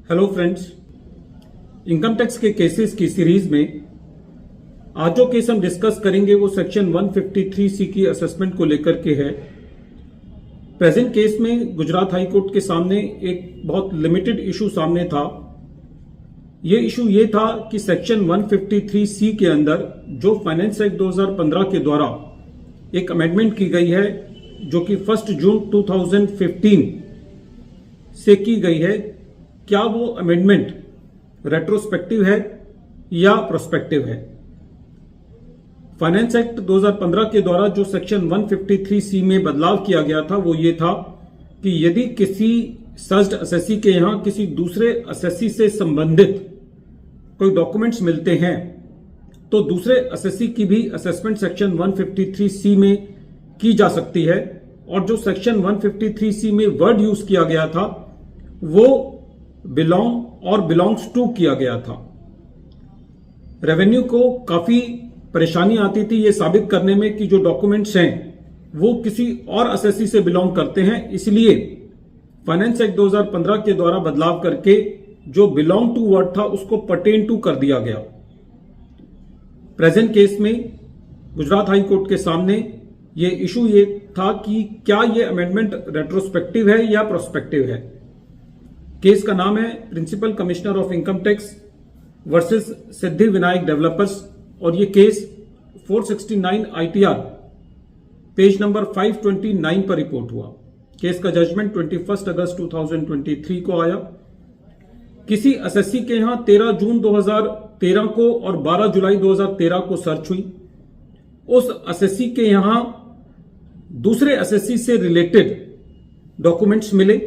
Hello friends, income tax के cases की series में आज जो केस हम डिस्कस करेंगे वो सेक्शन 153C की असेसमेंट को लेकर के है। प्रेजेंट केस में गुजरात हाई कोर्ट के सामने एक बहुत लिमिटेड इशू सामने था। ये इशू ये था कि सेक्शन 153C के अंदर जो फाइनेंस एक्ट 2015 के द्वारा एक अमेंडमेंट की गई है जो कि 1 जून 2015 से की गई है, क्या वो अमेंडमेंट रेट्रोस्पेक्टिव है या प्रोस्पेक्टिव है। फाइनेंस एक्ट 2015 के द्वारा जो सेक्शन 153C में बदलाव किया गया था वो ये था कि यदि किसी सर्ज्ड असेसी के यहां किसी दूसरे असेसी से संबंधित कोई डॉक्यूमेंट्स मिलते हैं तो दूसरे असेसी की भी असेसमेंट सेक्शन 153C में की जा सकती है। और जो सेक्शन 153C में वर्ड यूज किया गया था वो बिलोंग और बिलोंग्स टू किया गया था। रेवेन्यू को काफी परेशानी आती थी ये साबित करने में कि जो डॉक्यूमेंट्स हैं वो किसी और असेसी से बिलोंग करते हैं, इसलिए फाइनेंस एक्ट 2015 के द्वारा बदलाव करके जो बिलोंग टू वर्ड था उसको पर्टेन टू कर दिया गया। प्रेजेंट केस में गुजरात हाई कोर्ट के सामने ये इशू ये था कि क्या ये अमेंडमेंट रेट्रोस्पेक्टिव है या प्रोस्पेक्टिव है। केस का नाम है principal commissioner of income tax versus Siddhi Vinayak developers और ये केस 469 ITR पेज नंबर 529 पर रिपोर्ट हुआ। केस का जजमेंट 21 अगस्त 2023 को आया। किसी असेसी के यहां 13 जून 2013 को और 12 जुलाई 2013 को सर्च हुई। उस असेसी के यहां दूसरे असेसी से रिलेटेड डॉक्यूमेंट्स मिले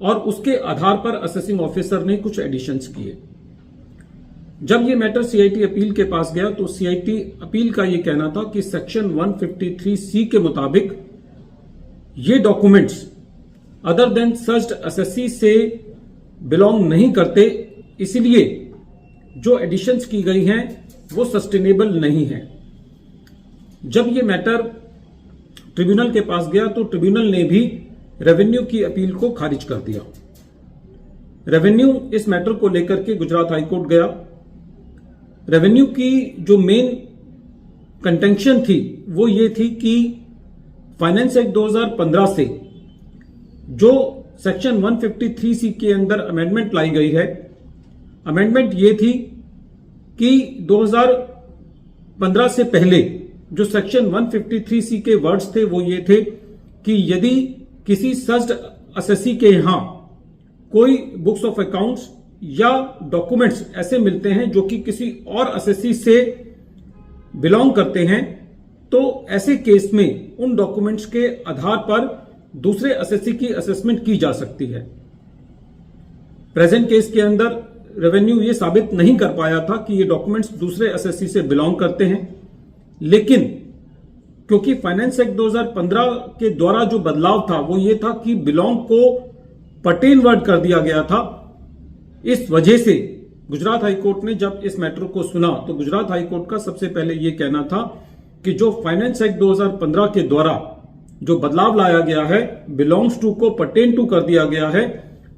और उसके आधार पर असेसिंग ऑफिसर ने कुछ एडिशंस किए। जब ये मैटर CIT अपील के पास गया तो CIT अपील का ये कहना था कि सेक्शन 153C के मुताबिक ये documents other than searched assessee से बिलोंग नहीं करते, इसलिए जो एडिशंस की गई हैं वो सस्टेनेबल नहीं है। जब ये मैटर ट्रिब्यूनल के पास गया तो ट्रिब्यूनल ने भी रेवेन्यू की अपील को खारिज कर दिया। रेवेन्यू इस मैटर को लेकर के गुजरात हाई कोर्ट गया। रेवेन्यू की जो मेन कंटेंशन थी वो ये थी कि फाइनेंस एक्ट 2015 से जो सेक्शन 153C के अंदर अमेंडमेंट लाई गई है, अमेंडमेंट ये थी कि 2015 से पहले जो सेक्शन 153C के वर्ड्स थे वो ये थे कि यदि किसी सर्ज्ड असेसी के यहां कोई बुक्स ऑफ अकाउंट्स या डॉक्यूमेंट्स ऐसे मिलते हैं जो कि किसी और असेसी से बिलोंग करते हैं तो ऐसे केस में उन डॉक्यूमेंट्स के आधार पर दूसरे असेसी की असेसमेंट की जा सकती है। प्रेजेंट केस के अंदर रेवेन्यू ये साबित नहीं कर पाया था कि ये डॉक्यूमेंट्स दूसरे असेसी से बिलोंग करते हैं, लेकिन क्योंकि फाइनेंस एक्ट 2015 के द्वारा जो बदलाव था वो ये था कि बिलोंग को पर्टेन वर्ड कर दिया गया था। इस वजह से गुजरात हाई कोर्ट ने जब इस मैटर को सुना तो गुजरात हाई कोर्ट का सबसे पहले ये कहना था कि जो फाइनेंस एक्ट 2015 के द्वारा जो बदलाव लाया गया है, बिलोंग्स टू को पर्टेन टू कर दिया गया है,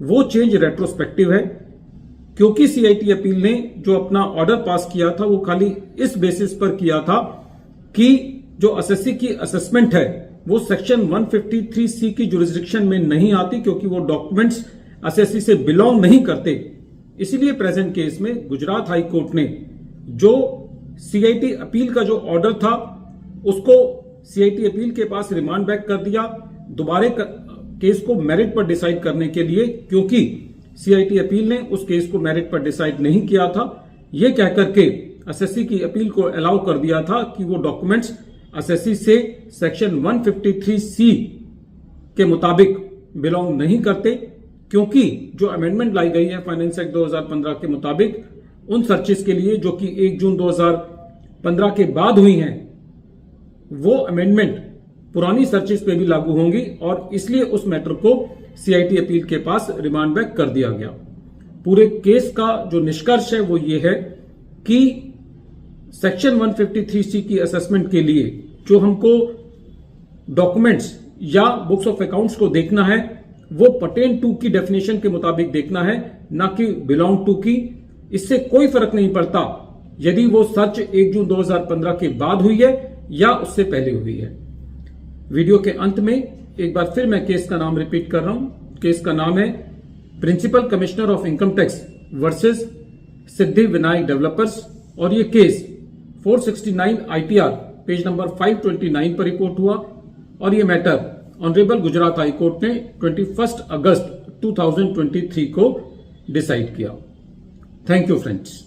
वो चेंज रेट्रोस्पेक्टिव है। क्योंकि CIT अपील ने जो अपना ऑर्डर पास किया था वो खाली इस बेसिस पर किया था कि जो असेसी की असेसमेंट है वो सेक्शन 153C की जुरिस्डिक्शन में नहीं आती क्योंकि वो डॉक्यूमेंट्स असेसी से बिलोंग नहीं करते। इसलिए प्रेजेंट केस में गुजरात हाई कोर्ट ने जो CIT अपील का जो ऑर्डर था उसको CIT अपील के पास रिमांड बैक कर दिया दोबारा केस को मेरिट पर डिसाइड करने के लिए, क्योंकि CIT अपील ने उस केस को मेरिट पर डिसाइड नहीं किया था। यह कहकर के असेसी की अपील को अलाउ कर दिया था कि वो डॉक्यूमेंट्स असेसी से सेक्शन 153C के मुताबिक बिलोंग नहीं करते, क्योंकि जो अमेंडमेंट लाई गई है फाइनेंस एक्ट 2015 के मुताबिक उन सर्चेस के लिए जो कि 1 जून 2015 के बाद हुई हैं वो अमेंडमेंट पुरानी सर्चेस पे भी लागू होंगी और इसलिए उस मैटर को CIT अपील के पास रिमांड बैक कर दिया गया। पूरे केस का जो निष्कर्ष है वो ये है कि सेक्शन 153C की असेसमेंट के लिए जो हमको डॉक्यूमेंट्स या बुक्स ऑफ अकाउंट्स को देखना है वो पर्टेन टू की डेफिनेशन के मुताबिक देखना है, ना कि बिलोंग टू की। इससे कोई फर्क नहीं पड़ता यदि वो सर्च 1 जून 2015 के बाद हुई है या उससे पहले हुई है। वीडियो के अंत में एक बार फिर मैं केस का नाम रिपीट कर रहा हूं। केस का नाम है principal commissioner of income tax versus Siddhi Vinayak developers, और ये केस 469 ITR पेज नंबर 529 पर रिपोर्ट हुआ, और ये matter honourable Gujarat high court ने 21 अगस्त 2023 को डिसाइड किया। Thank you friends.